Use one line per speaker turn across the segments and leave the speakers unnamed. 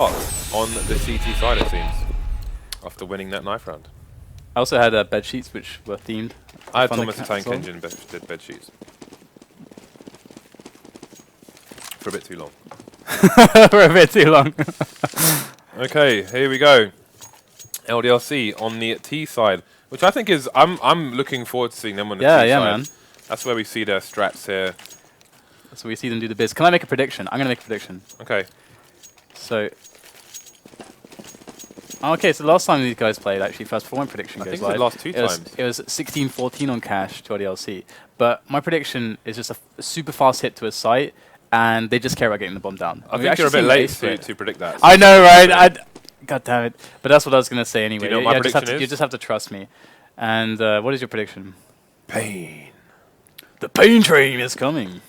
on the CT side, it seems, after winning that knife round.
I also had bed sheets which were themed.
I had Thomas the Tank Engine did bed sheets. For a bit too long.
For a bit too long.
Okay, here we go. LDLC on the T side, which I think is I'm looking forward to seeing them on the T side.
Yeah, man.
That's where we see their strats here.
So we see them do the biz. Can I make a prediction? I'm gonna make a prediction.
Okay.
So. Okay, so the last time these guys played, actually, first before my prediction goes live,
the last two times.
It was 16-14 on cash to LDLC. But my prediction is just a super fast hit to a site, and they just care about getting the bomb down.
I think you're a bit late to predict that.
I know, right? God damn it. But that's what I was going to say anyway.
Do you know what my prediction is?
You just have to trust me. And what is your prediction?
Pain.
The pain train is coming.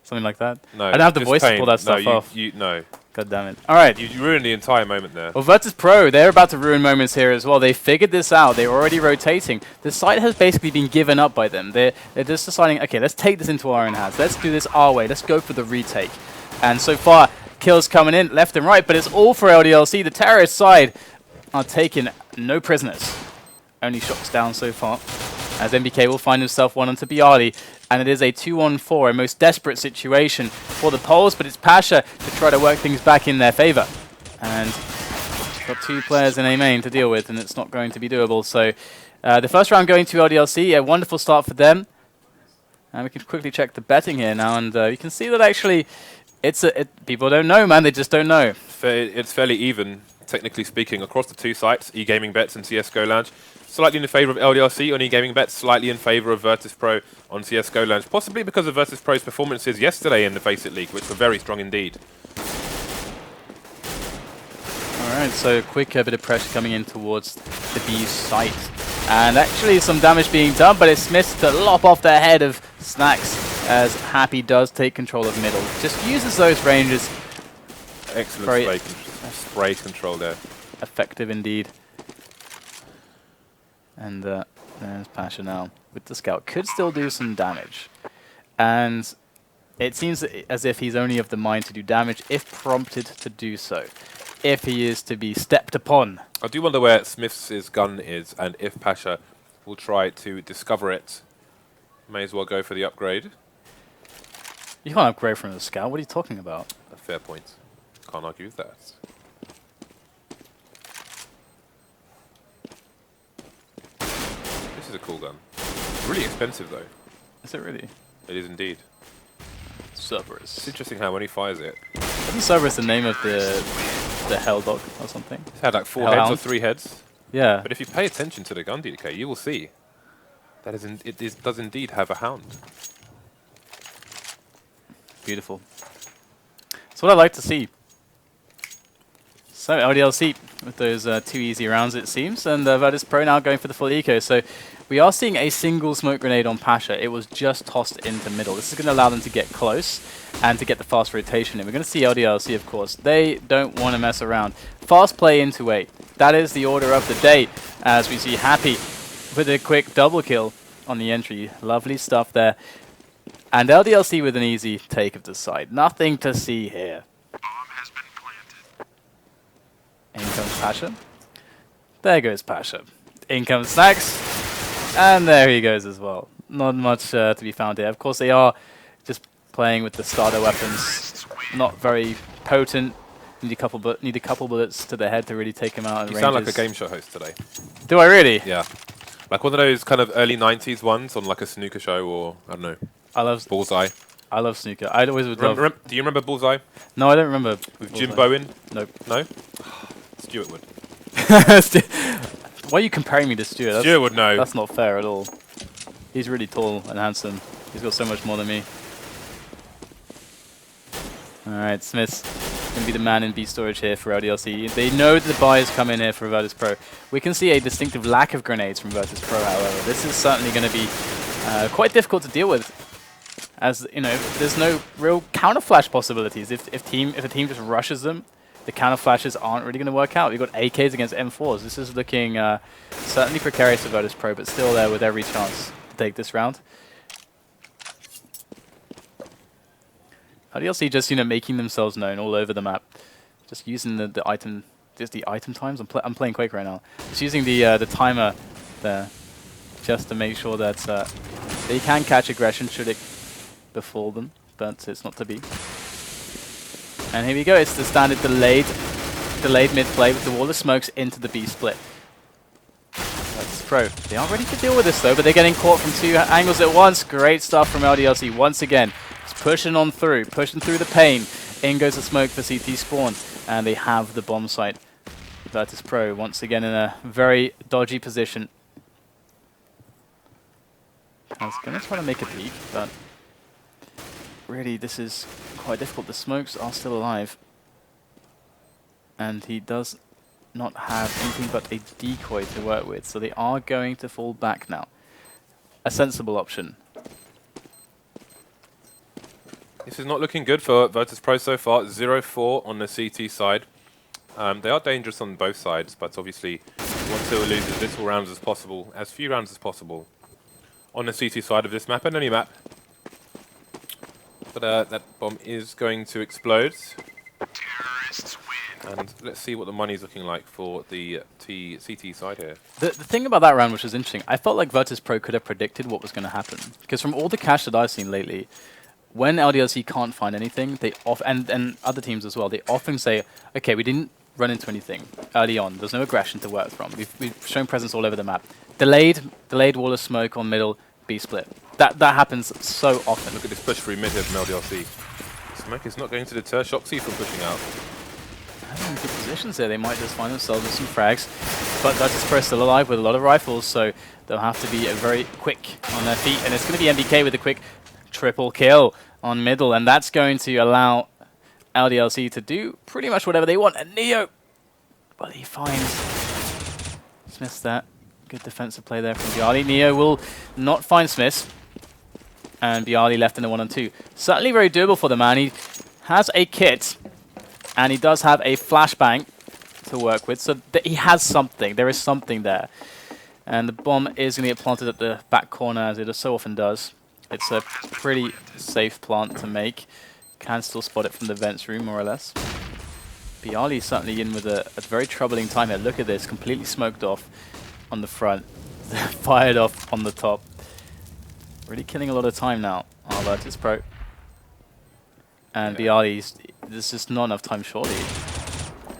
Something like that?
No,
I don't have the voice to pull that stuff off.
No.
God damn it. All right.
You ruined the entire moment there.
Well, Virtus.pro, they're about to ruin moments here as well. They figured this out. They're already rotating. The site has basically been given up by them. They're just deciding, okay, let's take this into our own hands. Let's do this our way. Let's go for the retake. And so far, kills coming in left and right, but it's all for LDLC. The terrorist side are taking no prisoners. Only shots down so far, as MBK will find himself one onto Bialy. And it is a 2-on-4, a most desperate situation for the Poles, but it's Pasha to try to work things back in their favor. And got two players in A main to deal with, and it's not going to be doable. So the first round going to LDLC, a wonderful start for them. And we can quickly check the betting here now, and you can see that actually people don't know, man. They just don't know.
It's fairly even, technically speaking, across the two sites, eGaming Bets and CSGO Lounge. Slightly in favor of LDLC on eGaming Bets, slightly in favor of Virtus.pro on CSGO Lounge, possibly because of Virtus.pro's performances yesterday in the FACEIT League, which were very strong indeed.
Alright, so quick bit of pressure coming in towards the B site. And actually some damage being done, but it's missed to lop off the head of Snacks as Happy does take control of middle. Just uses those ranges.
Excellent spray control there.
Effective indeed. And there's Pasha now with the scout. Could still do some damage. And it seems as if he's only of the mind to do damage if prompted to do so. If he is to be stepped upon.
I do wonder where Smith's gun is, and if Pasha will try to discover it. May as well go for the upgrade.
You can't upgrade from the scout. What are you talking about?
A fair point. Can't argue with that. This is a cool gun. Really expensive though.
Is it really?
It is indeed.
Cerberus.
It's interesting how when he fires it.
Isn't Cerberus the name of the Hell Dog or something?
It's had like 4
Hell
heads
Hound?
or 3 heads.
Yeah.
But if you pay attention to the gun DK, you will see that does indeed have a hound.
Beautiful. That's what I like to see. So LDLC with those 2 easy rounds it seems, and Virtus.pro now going for the full eco. So we are seeing a single smoke grenade on Pasha. It was just tossed into middle. This is going to allow them to get close and to get the fast rotation in. We're going to see LDLC, of course. They don't want to mess around. Fast play into A. That is the order of the day, as we see Happy with a quick double kill on the entry. Lovely stuff there. And LDLC with an easy take of the side. Nothing to see here. In comes Pasha. There goes Pasha. In comes Snacks. And there he goes as well. Not much to be found here. Of course, they are just playing with the starter weapons. Not very potent. Need a couple bullets to the head to really take him out.
You sound like a game show host today.
Do I really?
Yeah. Like one of those kind of early 90s ones on like a snooker show or, I don't know,
I love
Bullseye.
I love snooker. I always would love...
Do you remember Bullseye?
No, I don't remember.
With Jim Bowen?
Nope.
No? Stuart would.
Why are you comparing me to Stuart?
Stuart would know.
That's not fair at all. He's really tall and handsome. He's got so much more than me. Alright, Smith's going to be the man in B storage here for LDLC. They know the buy is coming here for Virtus.pro. We can see a distinctive lack of grenades from Virtus.pro, however. This is certainly going to be quite difficult to deal with. As, you know, there's no real counter flash possibilities. If a team just rushes them, the counter flashes aren't really going to work out. We've got AKs against M4s. This is looking certainly precarious for Virtus.pro, but still there with every chance to take this round. LDLC just, you know, making themselves known all over the map. Just using the item, just the item times. I'm playing Quake right now. Just using the timer there, just to make sure that they can catch aggression should it befall them, but it's not to be. And here we go. It's the standard delayed mid play with the wall of smokes into the B split. Pro. They are ready to deal with this though, but they're getting caught from two angles at once. Great stuff from LDLC once again. Just pushing on through, pushing through the pain. In goes the smoke for CT spawn, and they have the bomb site. Virtus.pro once again in a very dodgy position. I was going to try to make a peek, but really this is quite difficult. The smokes are still alive, and he does not have anything but a decoy to work with, so they are going to fall back now. A sensible option.
This is not looking good for Virtus.pro so far. 0-4 on the CT side. They are dangerous on both sides, but obviously you want to lose as little rounds as possible, as few rounds as possible on the CT side of this map and any map. But that bomb is going to explode. And let's see what the money's looking like for the CT side here.
The thing about that round, which was interesting, I felt like Virtus.pro could have predicted what was going to happen. Because from all the cash that I've seen lately, when LDLC can't find anything, they and other teams as well, they often say, okay, we didn't run into anything early on. There's no aggression to work from. We've shown presence all over the map. Delayed wall of smoke on middle, B split. That happens so often.
Look at this push through mid here from LDLC. Smoke is not going to deter Shoxy from pushing out.
In good positions there, they might just find themselves with some frags, but Virtus.pro still alive with a lot of rifles, so they'll have to be very quick on their feet, and it's going to be MBK with a quick triple kill on middle, and that's going to allow LDLC to do pretty much whatever they want. And Neo, well, he finds Smith's that. Good defensive play there from Bialy. Neo will not find Smith, and Bialy left in a 1-on-2. Certainly very doable for the man. He has a kit, and he does have a flashbang to work with, so he has something. There is something there. And the bomb is going to get planted at the back corner, as it so often does. It's a pretty safe plant to make. Can still spot it from the vents room, more or less. Bialy certainly in with a very troubling time here. Look at this, completely smoked off on the front. Fired off on the top. Really killing a lot of time now on Virtus.pro. And Bialy's, there's just not enough time surely.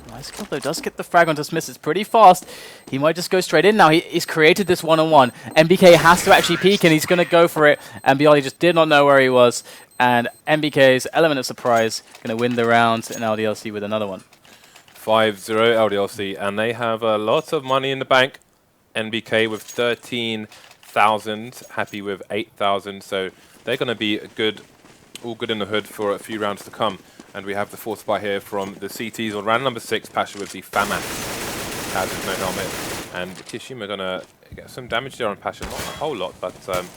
Nice kill though, does get the frag onto Smith. It's pretty fast. He might just go straight in now. He's created this one-on-one. MBK has to actually peek and he's going to go for it. And Bialy just did not know where he was. And MBK's element of surprise going to win the round in LDLC with another one.
5-0 LDLC, and they have a lot of money in the bank. NBK with 13,000, happy with 8,000, so they're going to be all good in the hood for a few rounds to come. And we have the fourth spot here from the CTs on round number 6, Pasha with the FAMAS. Taz with no helmet, and Kishima going to get some damage there on Pasha, not a whole lot, but some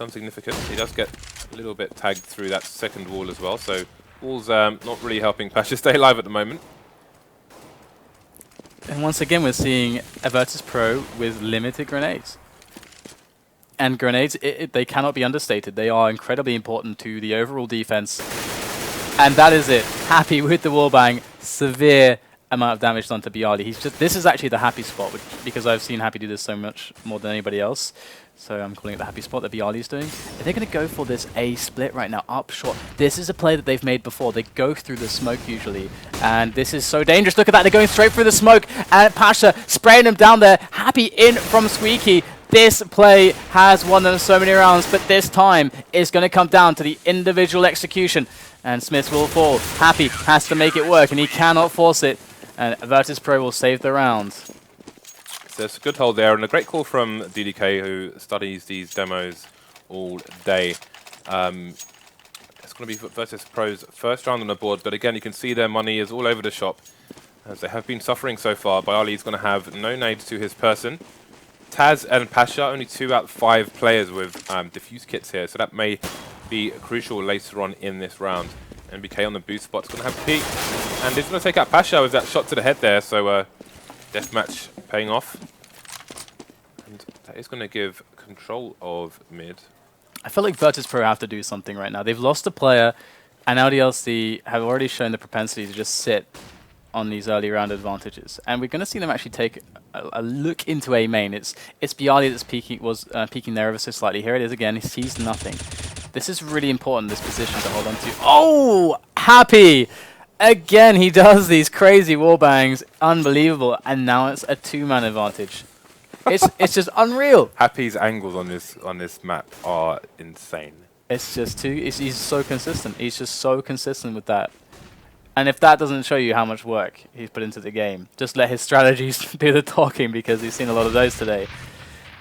significant. He does get a little bit tagged through that second wall as well, so wall's not really helping Pasha stay alive at the moment.
And once again, we're seeing a Virtus.pro with limited grenades. And grenades, they cannot be understated. They are incredibly important to the overall defense. And that is it. Happy with the wallbang. Severe amount of damage done to Bialy. This is actually the happy spot, because I've seen Happy do this so much more than anybody else. So I'm calling it the happy spot that Bialy is doing. They're going to go for this A split right now, up short. This is a play that they've made before. They go through the smoke usually, and this is so dangerous. Look at that, they're going straight through the smoke, and Pasha spraying them down there. Happy in from Squeaky. This play has won them so many rounds, but this time is going to come down to the individual execution, and Smith will fall. Happy has to make it work, and he cannot force it, and Virtus.pro will save the round.
So it's a good hold there, and a great call from DDK, who studies these demos all day. It's going to be Virtus.pro's first round on the board, but again, you can see their money is all over the shop, as they have been suffering so far. Bialy is going to have no nades to his person. Taz and Pasha, only 2 out of 5 players with diffuse kits here, so that may be crucial later on in this round. NBK on the boost spot is going to have peek, and he's going to take out Pasha with that shot to the head there, so deathmatch paying off. And that is going to give control of mid.
I feel like Virtus.pro have to do something right now. They've lost a player, and LDLC have already shown the propensity to just sit on these early round advantages, and we're going to see them actually take a look into A main. It's Bialy that's peeking there ever so slightly. Here it is again. He sees nothing. This is really important, this position to hold on to. Oh, Happy! Again, he does these crazy wallbangs. Unbelievable. And now it's a 2-man advantage. It's just unreal.
Happy's angles on this map are insane.
It's just he's so consistent. He's just so consistent with that. And if that doesn't show you how much work he's put into the game, just let his strategies do the talking, because he's seen a lot of those today.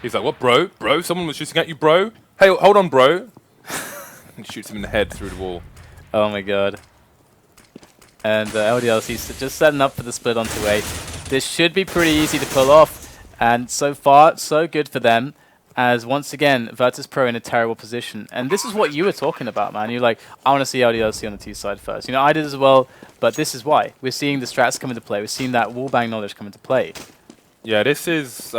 He's like, what, bro? Bro? Someone was shooting at you, bro? Hey, hold on, bro. And shoots him in the head through the wall.
Oh my god. And LDLC just setting up for the split onto A. This should be pretty easy to pull off. And so far, so good for them. As once again, Virtus.pro in a terrible position. And this is what you were talking about, man. You're like, I want to see LDLC on the T side first. You know, I did as well, but this is why. We're seeing the strats come into play. We're seeing that wallbang knowledge come into play.
Yeah, this is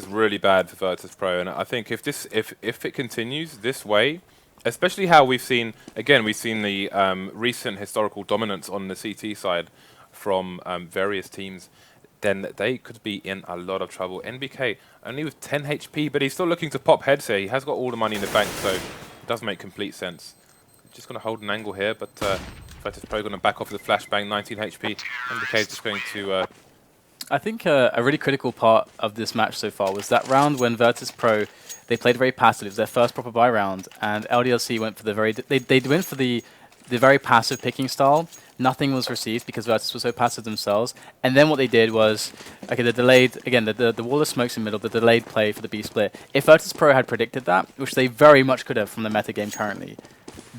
really bad for Virtus.pro, and I think if it continues this way, especially how we've seen the recent historical dominance on the CT side from various teams, then they could be in a lot of trouble. NBK only with 10 HP, but he's still looking to pop heads here. He has got all the money in the bank, so it does make complete sense. Just going to hold an angle here, but Virtus.pro going to back off with the flashbang, 19 HP. NBK is just going to...
I think a really critical part of this match so far was that round when Virtus.pro, they played very passive. It was their first proper buy round, and LDLC went for the they went for the very passive picking style. Nothing was received because Virtus was so passive themselves. And then what they did was, okay, the delayed, again, the wall of smokes in the middle, the delayed play for the B split. If Virtus.pro had predicted that, which they very much could have from the meta game currently,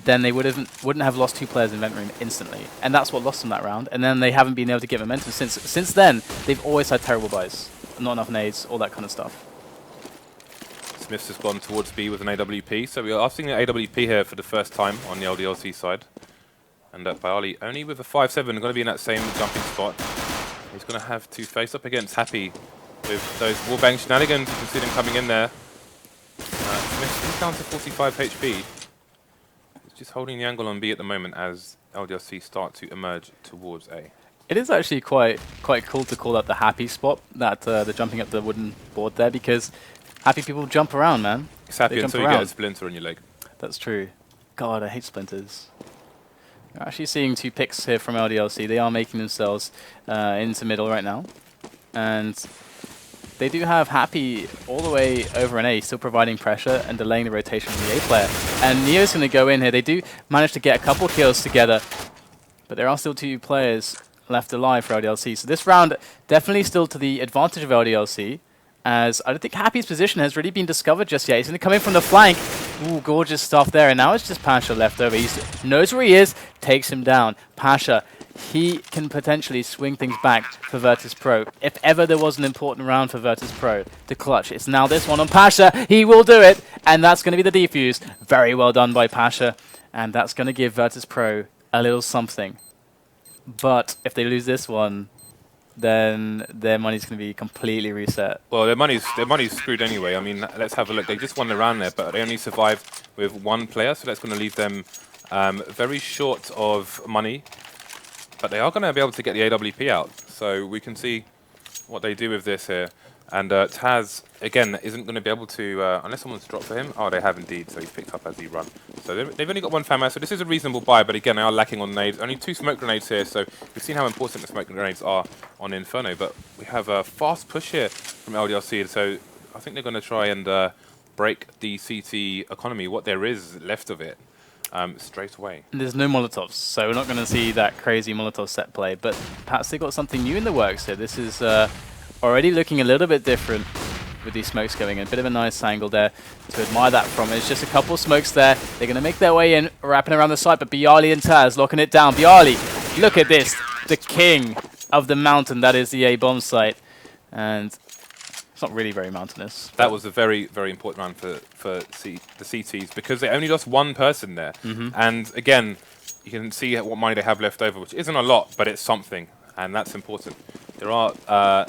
then they wouldn't have lost 2 players in vent room instantly. And that's what lost them that round. And then they haven't been able to get momentum since. Since then, they've always had terrible buys. Not enough nades, all that kind of stuff.
Smith's has gone towards B with an AWP, so we are seeing an AWP here for the first time on the LDLC side. And Bialy only with a 5-7, going to be in that same jumping spot. He's going to have to face up against Happy with those wallbang shenanigans. You can see them coming in there. Smith is down to 45 HP. He's just holding the angle on B at the moment as LDLC start to emerge towards A.
It is actually quite cool to call that the Happy spot, that the jumping up the wooden board there, because Happy people jump around, man.
It's happy until you get a splinter on your leg.
That's true. God, I hate splinters. You're actually seeing 2 picks here from LDLC. They are making themselves into middle right now. And they do have Happy all the way over an A, still providing pressure and delaying the rotation from the A player. And Neo's going to go in here. They do manage to get a couple kills together, but there are still 2 players left alive for LDLC. So this round definitely still to the advantage of LDLC, as I don't think Happy's position has really been discovered just yet. He's going to come in from the flank. Ooh, gorgeous stuff there. And now it's just Pasha left over. He knows where he is, takes him down. Pasha, he can potentially swing things back for Virtus.pro. If ever there was an important round for Virtus.pro to clutch, it's now this one on Pasha. He will do it. And that's going to be the defuse. Very well done by Pasha. And that's going to give Virtus.pro a little something. But if they lose this one, then their money's going to be completely reset.
Well, their money's screwed anyway. I mean, let's have a look. They just won the round there, but they only survived with 1 player, so that's going to leave them very short of money. But they are going to be able to get the AWP out, so we can see what they do with this here. And Taz, again, isn't going to be able to, unless someone's dropped for him. Oh, they have indeed, so he's picked up as he run. So they've only got 1 FAMAS, so this is a reasonable buy, but again, they are lacking on nades. Only 2 smoke grenades here, so we've seen how important the smoke grenades are on Inferno, but we have a fast push here from LDLC, so I think they're going to try and break the CT economy, what there is left of it, straight away.
And there's no Molotovs, so we're not going to see that crazy Molotov set play, but perhaps they got something new in the works here. This is already looking a little bit different with these smokes going in. A bit of a nice angle there to admire that from. It's just a couple of smokes there. They're going to make their way in, wrapping around the side, but Bialy and Taz locking it down. Bialy, look at this. The king of the mountain that is the A bomb site. And it's not really very mountainous.
That was a very, very important round for the CTs because they only lost 1 person there. And again, you can see what money they have left over, which isn't a lot, but it's something. And that's important. There are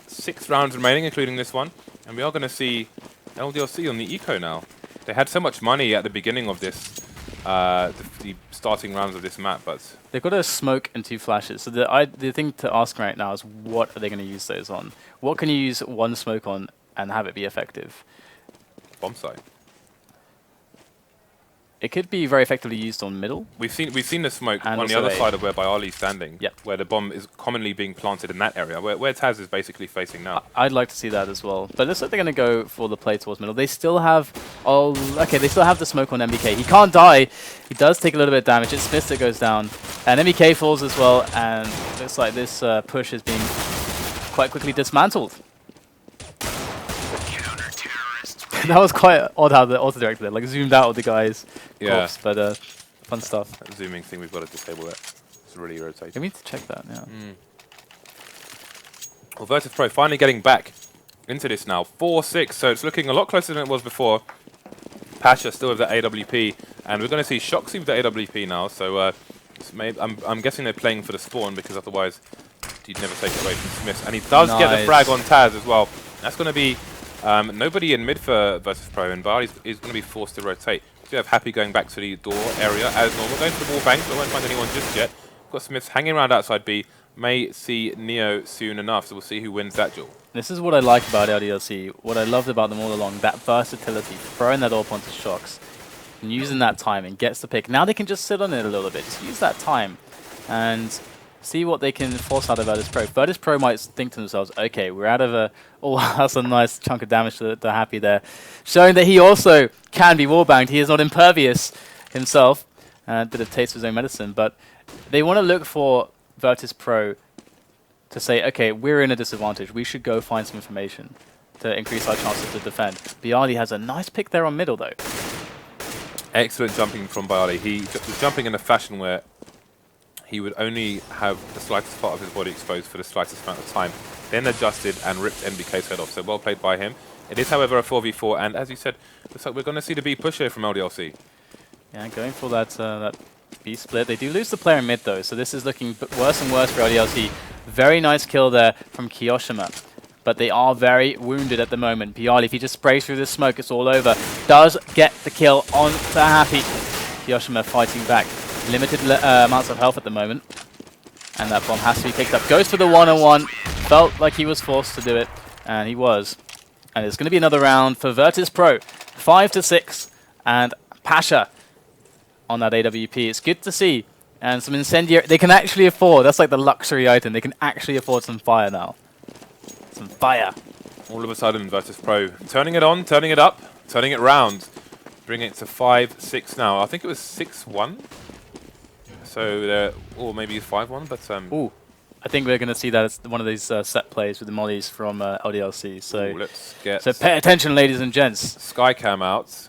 6 rounds remaining, including this one, and we are going to see LDLC on the eco now. They had so much money at the beginning of this the starting rounds of this map, but
They've got a smoke and 2 flashes. So the thing to ask right now is what are they going to use those on? What can you use 1 smoke on and have it be effective?
bomb site.
It could be very effectively used on middle.
We've seen the smoke
And
on the
also
other
A.
side of where Bialy's standing,
Yep.
where the bomb is commonly being planted in that area, where Taz is basically facing now.
I'd like to see that as well. But it looks like they're going to go for the play towards middle. They still have... Oh, okay, they still have the smoke on MBK. He can't die. He does take a little bit of damage. It's Smith that goes down. And MBK falls as well. And looks like this push is being quite quickly dismantled. That was quite odd how the auto director there, like zoomed out of the guy's corpse, but fun stuff.
That zooming thing, we've got to disable that. It's really irritating.
We need to check that, yeah.
Well, Virtus.pro finally getting back into this now. 4-6, so it's looking a lot closer than it was before. Pasha still with the AWP, and we're going to see Shoxy with the AWP now, so I'm guessing they're playing for the spawn, because otherwise you'd never take it away from Smith. And he does get the frag on Taz as well. That's going to be nobody in mid for Virtus.pro, and Bar is going to be forced to rotate. We have Happy going back to the door area as normal, going to the wall bank, but won't find anyone just yet. We've got Smiths hanging around outside B. May see Neo soon enough, so we'll see who wins that duel.
This is what I like about LDLC. What I loved about them all along, that versatility, throwing that AWP onto Shox, and using that timing, gets the pick. Now they can just sit on it a little bit, just use that time, and see what they can force out of Virtus.pro. Virtus.pro might think to themselves, okay, we're out of a... Oh, that's a nice chunk of damage to Happy there. Showing that he also can be wallbanged. He is not impervious himself. Bit of taste of his own medicine. But they want to look for Virtus.pro to say, okay, we're in a disadvantage. We should go find some information to increase our chances to defend. Bialy has a nice pick there on middle, though.
Excellent jumping from Bialy. He was jumping in a fashion where he would only have the slightest part of his body exposed for the slightest amount of time, then adjusted and ripped NBK's head off. So well played by him. It is, however, a 4v4, and as you said, looks like we're going to see the B push here from LDLC. Yeah,
going for that B split. They do lose the player in mid, though, so this is looking worse and worse for LDLC. Very nice kill there from Kiyoshima, but they are very wounded at the moment. Bialy, if he just sprays through the smoke, it's all over. Does get the kill on to Happy. Kiyoshima fighting back. Limited amounts of health at the moment. And that bomb has to be picked up. Goes for the one-on-one. Felt like he was forced to do it. And he was. And it's going to be another round for Virtus.pro. 5-6. And Pasha on that AWP. It's good to see. And some incendiary... They can actually afford... That's like the luxury item. They can actually afford some fire now. Some fire.
All of a sudden, Virtus.pro turning it on, turning it up, turning it round. Bringing it to 5-6 now. I think it was 6-1. So, or maybe 5-1, but...
Ooh, I think we're going to see that as one of these set plays with the mollies from LDLC. So,
let's get...
So pay attention, ladies and gents.
Skycam out.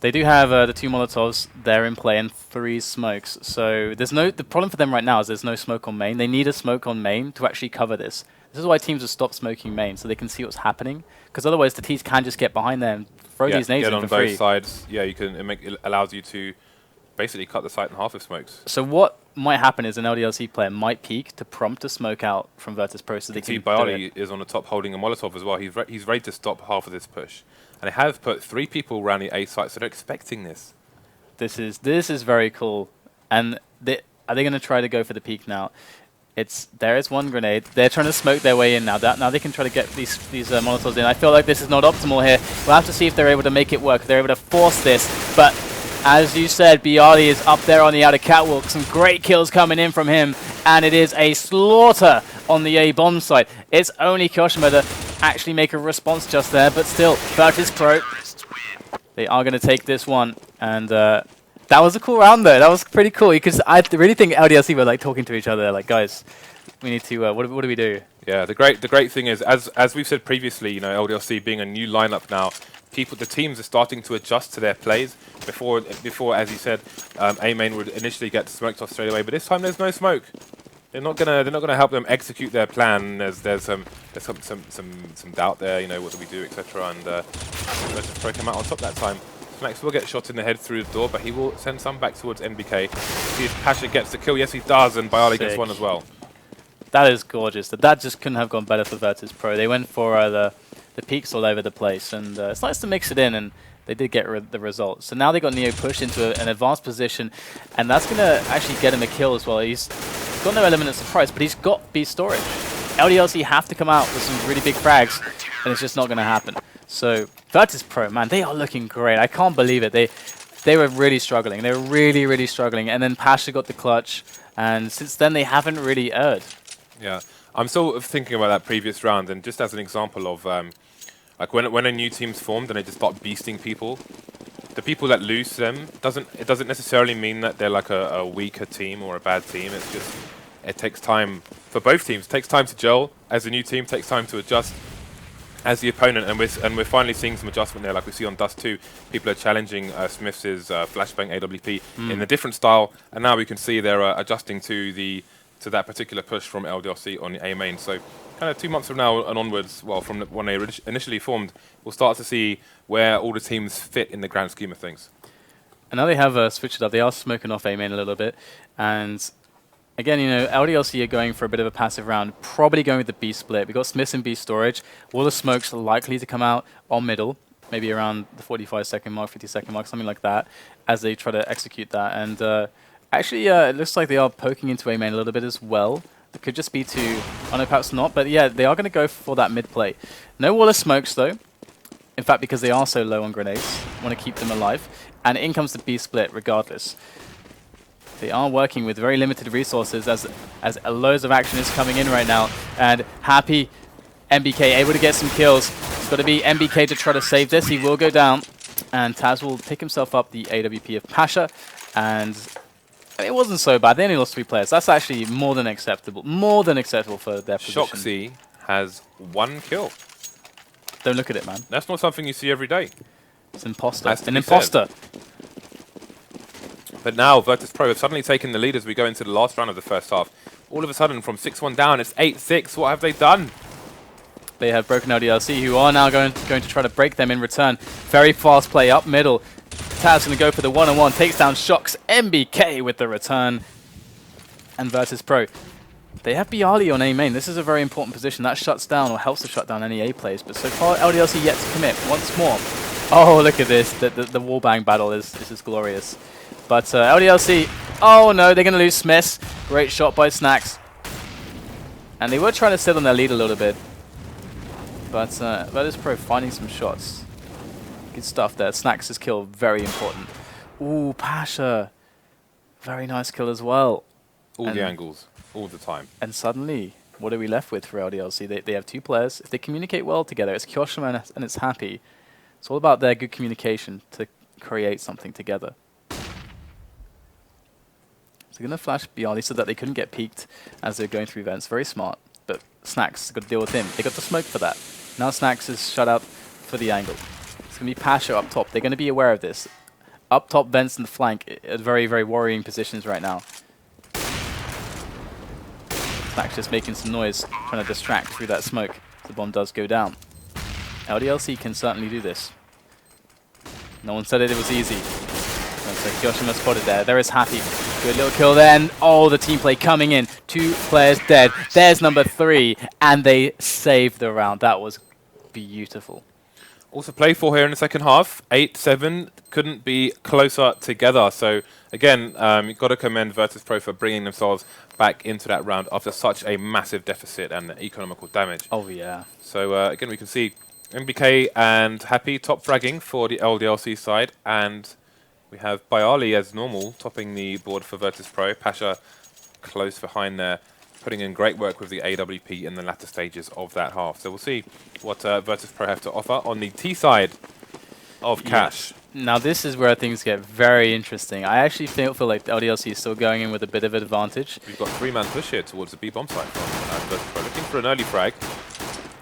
They do have the 2 Molotovs there in play and 3 smokes. So there's no... The problem for them right now is there's no smoke on main. They need a smoke on main to actually cover this. This is why teams have stopped smoking main, so they can see what's happening. Because otherwise the T's can just get behind there and throw these nades in for free.
Get on both sides. Yeah, you can. It allows you to basically cut the site in half with smokes.
So what might happen is an LDLC player might peek to prompt a smoke out from Virtus.pro so they can
Bialy is on the top holding a Molotov as well. He's ready to stop half of this push. And they have put 3 people around the A site, so they're expecting this.
This is very cool. And are they going to try to go for the peek now? There is 1 grenade. They're trying to smoke their way in now. Now they can try to get these Molotovs in. I feel like this is not optimal here. We'll have to see if they're able to make it work. They're able to force this. But as you said, Bialy is up there on the outer catwalk. Some great kills coming in from him. And it is a slaughter on the A bomb site. It's only Kiyoshima to actually make a response just there. But still, Virtus.pro, they are going to take this one. And that was a cool round, though. That was pretty cool. Because I really think LDLC were like talking to each other. Like, guys, we need to... what do we do?
Yeah, the great thing is, as we've said previously, you know, LDLC being a new lineup now, the teams are starting to adjust to their plays. Before, as you said, A main would initially get smoked off straight away, but this time there's no smoke. They're not gonna help them execute their plan. There's some doubt there. You know, what do we do, etc. And Virtus.pro came out on top that time. Max will get shot in the head through the door, but he will send some back towards NBK. See if Pasha gets the kill. Yes, he does, and Bialy gets one as well.
That is gorgeous. That just couldn't have gone better for Virtus.pro. They went for the peaks all over the place, and it's nice to mix it in and they did get the result. So now they got Neo pushed into an advanced position, and that's going to actually get him a kill as well. He's got no element of surprise, but he's got B storage. LDLC have to come out with some really big frags, and it's just not going to happen. So Virtus.pro, man, they are looking great. I can't believe it. They were really struggling. They were really, really struggling. And then Pasha got the clutch, and since then they haven't really erred.
Yeah, I'm still thinking about that previous round, and just as an example of like when a new team's formed and they just start beasting people, the people that lose to them doesn't necessarily mean that they're like a weaker team or a bad team. It's just it takes time for both teams. It takes time to gel as a new team. Takes time to adjust as the opponent, and we're finally seeing some adjustment there, like we see on Dust 2. People are challenging Smith's flashbang AWP in a different style, and now we can see they're adjusting to that particular push from LDLC on the A main. So kind of 2 months from now and onwards, well, from when they initially formed, we'll start to see where all the teams fit in the grand scheme of things.
And now they have switched it up. They are smoking off A main a little bit, and again, you know, LDLC are going for a bit of a passive round, probably going with the B split. We've got Smiths and B storage. All the smokes are likely to come out on middle, maybe around the 45-second mark, 50-second mark, something like that, as they try to execute that. And actually, it looks like they are poking into A main a little bit as well. It could just be to, oh no, perhaps not, but yeah, they are going to go for that mid play. No wall of smokes though. In fact, because they are so low on grenades, want to keep them alive. And in comes the B split regardless. They are working with very limited resources as loads of action is coming in right now. And Happy, MBK able to get some kills. It's got to be MBK to try to save this. He will go down. And Taz will pick himself up the AWP of Pasha. And it wasn't so bad. They only lost 3 players. That's actually more than acceptable. More than acceptable for their position.
Shoxy has 1 kill.
Don't look at it, man.
That's not something you see every day.
It's an imposter.
Has to
An
be
imposter.
But now Virtus.pro have suddenly taken the lead as we go into the last round of the first half. All of a sudden, from 6-1 down, it's 8-6. What have they done?
They have broken LDLC, who are now going to try to break them in return. Very fast play up middle. Taz going to go for the one-on-one. Takes down Shox. MBK with the return. And Virtus.pro. They have Bialy on A main. This is a very important position. That shuts down or helps to shut down any A plays. But so far, LDLC yet to commit once more. Oh, look at this. The wallbang battle is glorious. But LDLC, oh no, they're going to lose Smiths. Great shot by Snacks. And they were trying to sit on their lead a little bit. But Virtus.pro finding some shots. Good stuff there. Snacks' kill, very important. Ooh, Pasha. Very nice kill as well.
All the angles, all the time.
And suddenly, what are we left with for LDLC? They have 2 players. If they communicate well together, it's Kyoshima and it's Happy. It's all about their good communication to create something together. So they're going to flash Bialy so that they couldn't get peeked as they're going through vents. Very smart. But Snacks got to deal with him. They got the smoke for that. Now Snacks is shut out for the angle. It's going to be Pasha up top. They're going to be aware of this. Up top vents in the flank at very, very worrying positions right now. Snacks just making some noise, trying to distract through that smoke. The bomb does go down. LDLC can certainly do this. No one said it was easy. So Kyoshima spotted there. There is Happy. Good little kill there. And oh, the team play coming in. 2 players dead. There's number 3. And they saved the round. That was beautiful.
Also play for here in the second half. 8-7. Couldn't be closer together. So again, you've got to commend Virtus.pro for bringing themselves back into that round after such a massive deficit and economical damage.
Oh, yeah.
So again, we can see MBK and Happy top fragging for the LDLC side. And we have Bialy as normal topping the board for Virtus.pro. Pasha close behind there, putting in great work with the AWP in the latter stages of that half. So we'll see what Virtus.pro have to offer on the T side of Cash.
Now this is where things get very interesting. I actually feel like the LDLC is still going in with a bit of advantage.
We've got 3-man push here towards the B bomb site from Virtus.pro, looking for an early frag.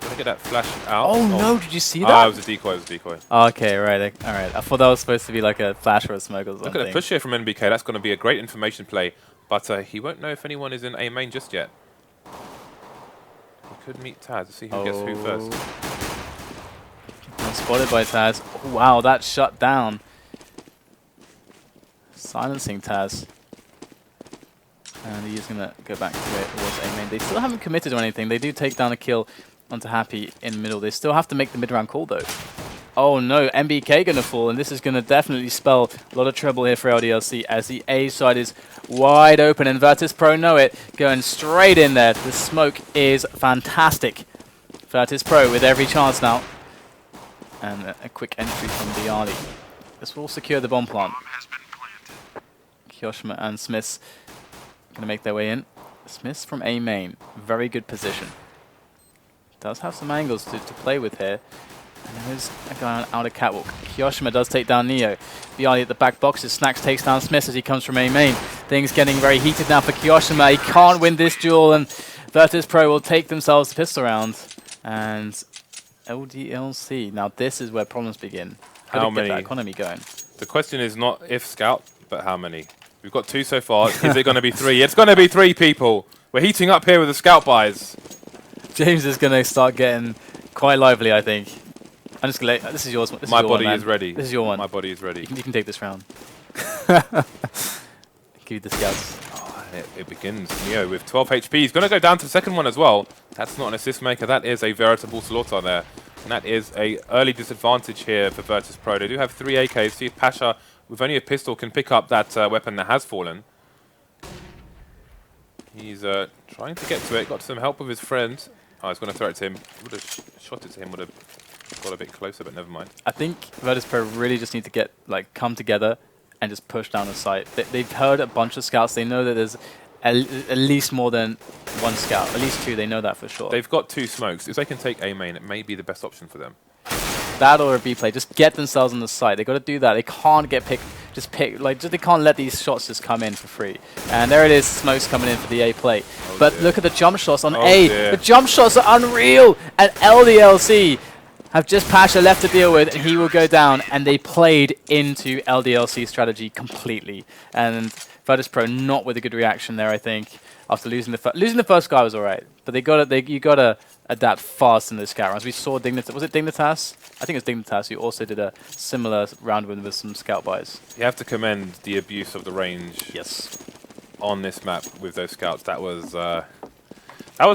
Gonna get that flash out.
Oh no, did you see that?
It was a decoy, it was a decoy.
Okay, right, alright. I thought that was supposed to be like a flash or a smoke or something.
Look at the push here from NBK, that's going to be a great information play, but he won't know if anyone is in A main just yet. He could meet Taz, let's see who gets who first.
Well spotted by Taz. Oh, wow, that shut down. Silencing Taz. And he's going to go back to where it was A main. They still haven't committed to anything. They do take down a kill onto Happy in the middle. They still have to make the mid-round call, though. Oh no, MBK gonna fall, and this is gonna definitely spell a lot of trouble here for LDLC as the A side is wide open, and Virtus.pro know it, going straight in there. The smoke is fantastic. Virtus.pro with every chance now. And a quick entry from Bialy. This will secure the bomb plant. Kyoshima and Smiths gonna make their way in. Smiths from A main, very good position. Does have some angles to play with here. And there is a guy on outer catwalk. Kyoshima does take down Neo. Bialy at the back boxes. Snacks takes down Smith as he comes from A main. Things getting very heated now for Kyoshima. He can't win this duel, and Virtus.pro will take themselves the pistol round. And LDLC. Now this is where problems begin.
How many?
Get that economy going.
The question is not if Scout, but how many. We've got 2 so far. Is it going to be 3? It's going to be 3 people. We're heating up here with the Scout buys.
James is going to start getting quite lively, I think. I'm just going to this is yours. This
My
is your
body
one,
is ready.
This is your one.
My body is ready.
You can take this round. Give you the scouts.
Oh, it begins. Neo with 12 HP. He's going to go down to the second one as well. That's not an assist maker. That is a veritable slaughter there. And that is a early disadvantage here for Virtus.pro. They do have 3 AKs. See if Pasha, with only a pistol, can pick up that weapon that has fallen. He's trying to get to it. Got some help with his friend. Oh, he's going to throw it to him. Would have shot it to him. Would have got a bit closer, but never mind.
I think Virtus.pro really just need to come together and just push down the site. They've heard a bunch of scouts. They know that there's at least more than 1 scout. At least 2. They know that for sure.
They've got 2 smokes. If they can take A main, it may be the best option for them.
That or a B play. Just get themselves on the site. They got to do that. They can't get picked. They can't let these shots just come in for free. And there it is. Smokes coming in for the A play.
Oh
but
dear.
look at the jump shots on
Oh
A.
dear.
The jump shots are unreal. And LDLC have just Pasha left to deal with, and he will go down. And they played into LDLC strategy completely. And Virtus.pro not with a good reaction there, I think. After losing the first guy was alright, but you gotta adapt fast in the scout rounds. We saw Dignitas. Was it Dignitas? I think it's Dignitas who also did a similar round with some scout buys.
You have to commend the abuse of the range.
Yes.
On this map with those scouts. That was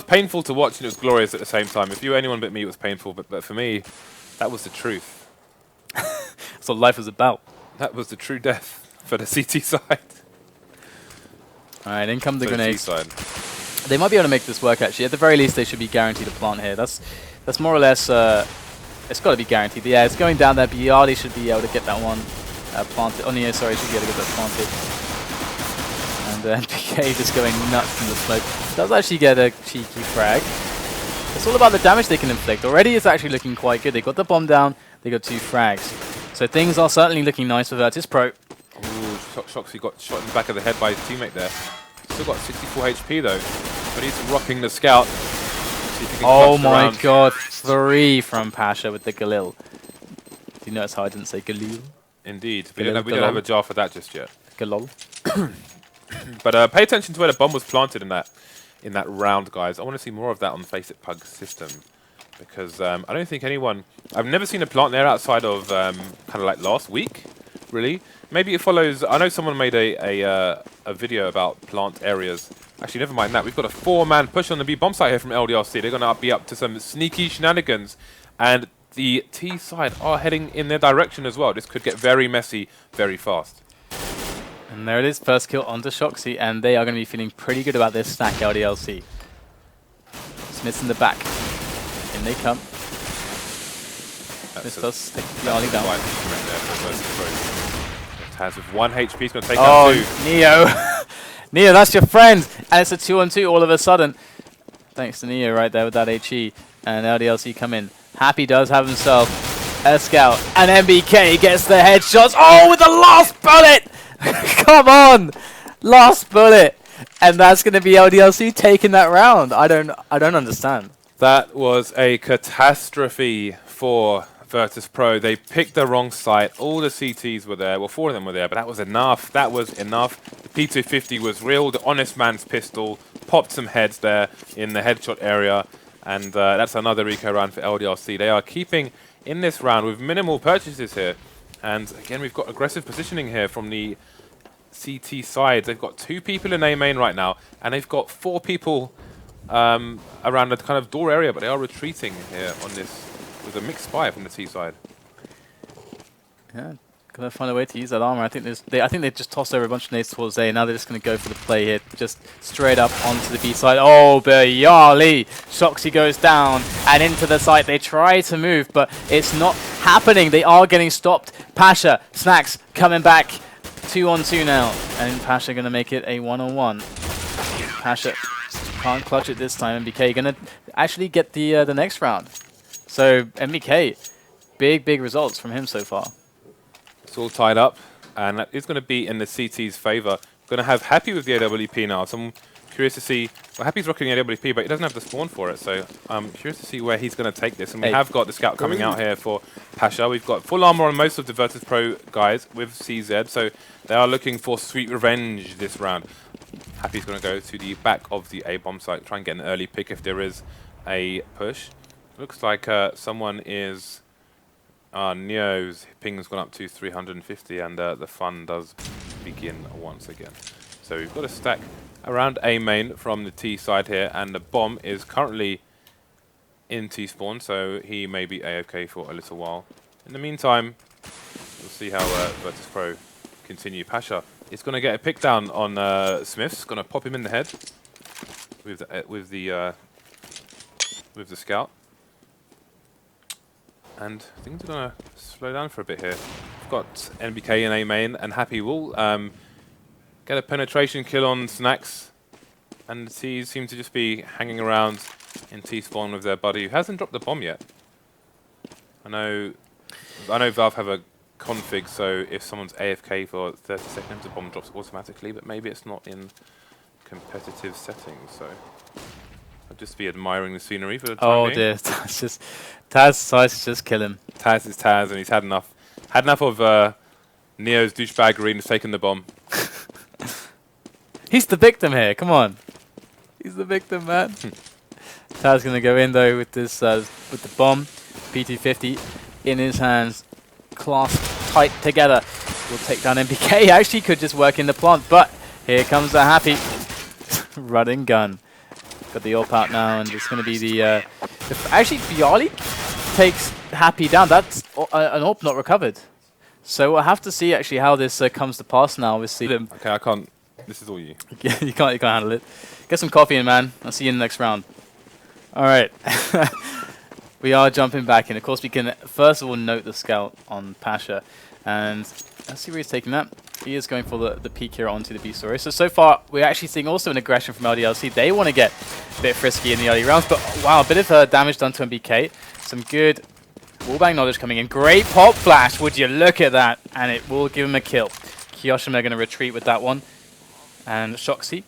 painful to watch, and it was glorious at the same time. If you were anyone but me, it was painful. But for me, that was the truth.
That's what life was about.
That was the true death for the CT side.
Alright, in come the
So
grenades.
Side.
They might be able to make this work, actually. At the very least, they should be guaranteed a plant here. That's more or less... it's got to be guaranteed. Yeah, it's going down there. Bialy should be able to get that one planted. Oh, no, sorry, should be able to get that planted. And PK just going nuts in the smoke. Does actually get a cheeky frag. It's all about the damage they can inflict. Already it's actually looking quite good. They got the bomb down. They got 2 frags. So things are certainly looking nice for Virtus.pro.
Ooh, Shoxy got shot in the back of the head by his teammate there. Still got 64 HP though, but he's rocking the scout. See if he can
Oh
clutch the
my
round.
god, 3 from Pasha with the Galil. Do you notice how I didn't say Galil?
Indeed, we don't have a jar for that just yet.
Galol.
But pay attention to where the bomb was planted in that round, guys. I want to see more of that on the FACEIT Pug system. Because I don't think anyone... I've never seen a plant there outside of kind of like last week, really. Maybe it follows... I know someone made a video about plant areas. Actually, never mind that. We've got a 4-man push on the B bomb site here from LDLC. They're going to be up to some sneaky shenanigans. And the T side are heading in their direction as well. This could get very messy very fast.
And there it is, first kill onto Shoxy, and they are going to be feeling pretty good about this stack, LDLC. Smith's in the back. In they come. Smith does stick Bialy down.
Taz with 1 HP, he's going to take out 2.
Neo! Neo, that's your friend! And it's a 2-on-2 all of a sudden. Thanks to Neo right there with that HE. And LDLC come in. Happy does have himself a scout. And MBK gets the headshots. Oh, with the last bullet! Come on! Last bullet! And that's going to be LDLC taking that round. I don't understand.
That was a catastrophe for Virtus.pro. They picked the wrong site. All the CTs were there. Well, 4 of them were there, but that was enough. That was enough. The P250 was real. The honest man's pistol popped some heads there in the headshot area. And that's another eco round for LDLC. They are keeping in this round with minimal purchases here. And again, we've got aggressive positioning here from the CT side. They've got 2 people in A main right now, and they've got 4 people around the kind of door area, but they are retreating here on this with a mixed spy from the T side.
Yeah, gonna find a way to use that armor. I think they just tossed over a bunch of nades towards A. Now they're just gonna go for the play here, just straight up onto the B side. Oh, Bayali! Shoxy goes down and into the site. They try to move, but it's not happening. They are getting stopped. Pasha, Snacks coming back. 2-on-2 now, and Pasha gonna make it a 1-on-1. Pasha can't clutch it this time. MBK gonna actually get the next round. So MBK, big results from him so far.
It's all tied up, and that is going to be in the CT's favor. Going to have Happy with the AWP now. So I'm curious to see. Well, Happy's rocking the AWP, but he doesn't have the spawn for it. So I'm curious to see where he's going to take this. And we have got the scout coming out here for Pasha. We've got full armor on most of the Virtus.pro guys with CZ, so they are looking for sweet revenge this round. Happy's going to go to the back of the A bomb site, try and get an early pick if there is a push. Looks like someone is. Neo's ping's gone up to 350, and the fun does begin once again. So we've got a stack around A main from the T side here, and the bomb is currently in T spawn, so he may be AFK for a little while. In the meantime, we'll see how Virtus.pro continue. Pasha is going to get a pick down on Smith's, going to pop him in the head with the scout. And things are going to slow down for a bit here. We've got NBK in A main, and Happy will get a penetration kill on Snacks. And the T's seem to just be hanging around in T spawn with their buddy who hasn't dropped the bomb yet. I know Valve have a config, so if someone's AFK for 30 seconds, the bomb drops automatically, but maybe it's not in competitive settings, so I'll just be admiring the scenery for the time being.
Dear, Taz just kill him.
Taz is Taz, and he's had enough. Had enough of Neo's douchebaggery and has taken the bomb.
He's the victim here. Come on, he's the victim, man. Taz gonna go in though with this with the bomb. P250 in his hands, clasped tight together. Will take down MBK. Actually, could just work in the plant, but here comes the Happy running gun. Got the AWP out now, and it's going to be the actually, Bialy takes Happy down. That's an AWP not recovered. So we'll have to see actually how this comes to pass now. Obviously,
okay, I can't. This is all you.
you can't handle it. Get some coffee in, man. I'll see you in the next round. All right, we are jumping back in. Of course, we can first of all note the scout on Pasha, and let's see where he's taking that. He is going for the peek here onto the B story. So far, we're actually seeing also an aggression from LDLC. They want to get a bit frisky in the early rounds, but wow, a bit of damage done to MBK. Some good wallbang knowledge coming in. Great pop flash, would you look at that? And it will give him a kill. Kiyoshima going to retreat with that one. And Shoxy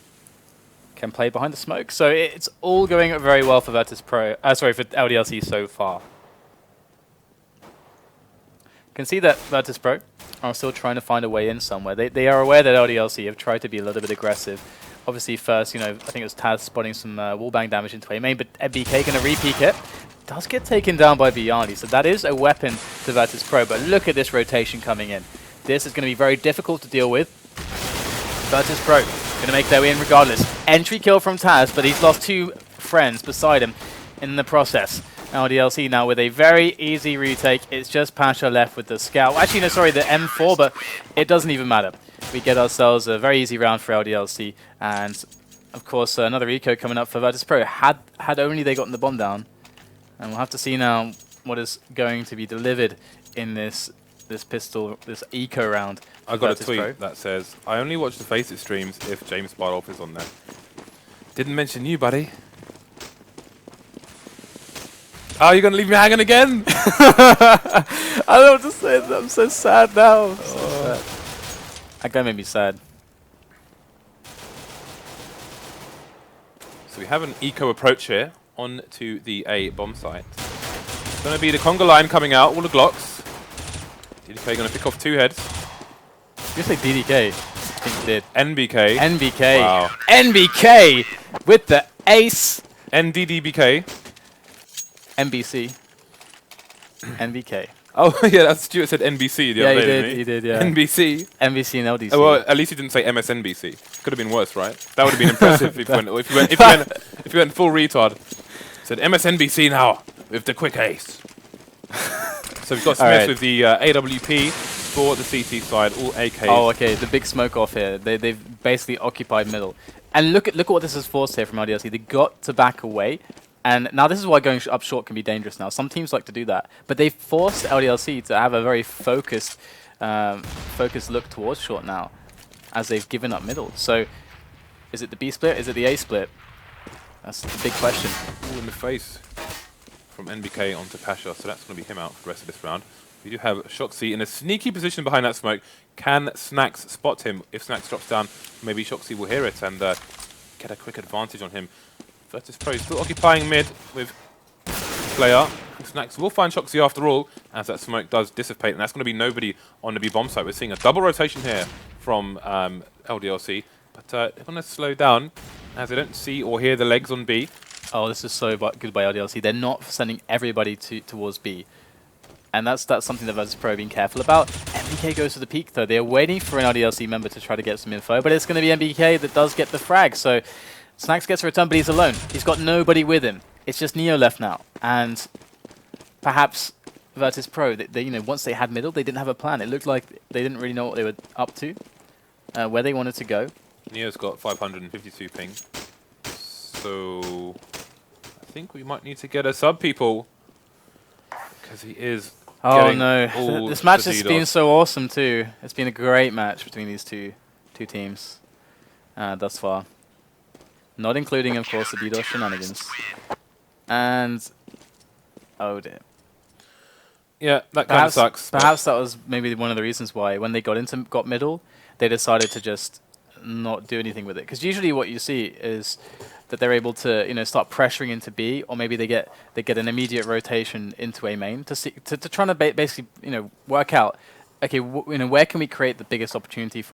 can play behind the smoke. So it's all going very well for Virtus.pro. Sorry, for LDLC so far. You can see that Virtus.pro are still trying to find a way in somewhere. They are aware that LDLC have tried to be a little bit aggressive. Obviously, first, I think it was Taz spotting some wallbang damage into A main, but MBK going to re-peek it. Does get taken down by Bialy, so that is a weapon to Virtus.pro, but look at this rotation coming in. This is going to be very difficult to deal with. Virtus.pro going to make their way in regardless. Entry kill from Taz, but he's lost 2 friends beside him in the process. LDLC now with a very easy retake. It's just Pasha left with the scout. Actually, no, sorry, the M4, but it doesn't even matter. We get ourselves a very easy round for LDLC, and of course another eco coming up for Virtus.pro. Had only they gotten the bomb down, and we'll have to see now what is going to be delivered in this eco round.
I got a tweet that says, "I only watch the FACEIT streams if James Bardolph is on there." Didn't mention you, buddy. Oh, you're going to leave me hanging again?
I don't know what to say. I'm so sad now. I'm so sad. That guy made me sad.
So we have an eco approach here onto the A bomb site. It's going to be the conga line coming out, all the Glocks. DDK going to pick off 2 heads.
You say DDK? I think you did.
NBK.
NBK.
Wow.
NBK with the ace.
NDDBK.
NBC. NBK.
Oh, yeah, that's Stuart said NBC the other day, didn't he?
He did, yeah.
NBC.
NBC and LDC.
Oh, well, at least he didn't say MSNBC. Could have been worse, right? That would have been impressive if you went full retard. Said MSNBC now with the quick ace. So we've got Smith with the AWP. for the CT side, all AKs.
Oh, okay, the big smoke off here. They've basically occupied middle. And look at what this has forced here from LDLC. They got to back away. And now this is why going up short can be dangerous now. Some teams like to do that. But they forced LDLC to have a very focused look towards short now, as they've given up middle. So, is it the B split? Is it the A split? That's the big question.
Ooh, in the face from NBK onto Pasha, so that's going to be him out for the rest of this round. We do have Shoxy in a sneaky position behind that smoke. Can Snacks spot him? If Snacks drops down, maybe Shoxy will hear it and get a quick advantage on him. Virtus.pro still occupying mid with player. Snacks will find Shoxy after all, as that smoke does dissipate, and that's going to be nobody on the B bomb site. We're seeing a double rotation here from LDLC, but they're going to slow down as they don't see or hear the legs on B.
Oh, this is so good by LDLC. They're not sending everybody towards B. And that's something that Virtus.pro have been careful about. MBK goes to the peak, though. They're waiting for an LDLC member to try to get some info, but it's going to be MBK that does get the frag. So Snacks gets a return, but he's alone. He's got nobody with him. It's just Neo left now. And perhaps Virtus.pro, once they had middle, they didn't have a plan. It looked like they didn't really know what they were up to, where they wanted to go.
Neo's got 552 ping. So I think we might need to get a sub, people. Because he is
Oh no, this match has been so awesome too. It's been a great match between these two teams thus far. Not including, of course, the DDoS shenanigans. And oh dear.
Yeah, that kind of sucks.
Perhaps that was maybe one of the reasons why when they got middle, they decided to just not do anything with it. Because usually what you see is that they're able to start pressuring into B, or maybe they get an immediate rotation into A main to try to basically work out, okay, where can we create the biggest opportunity for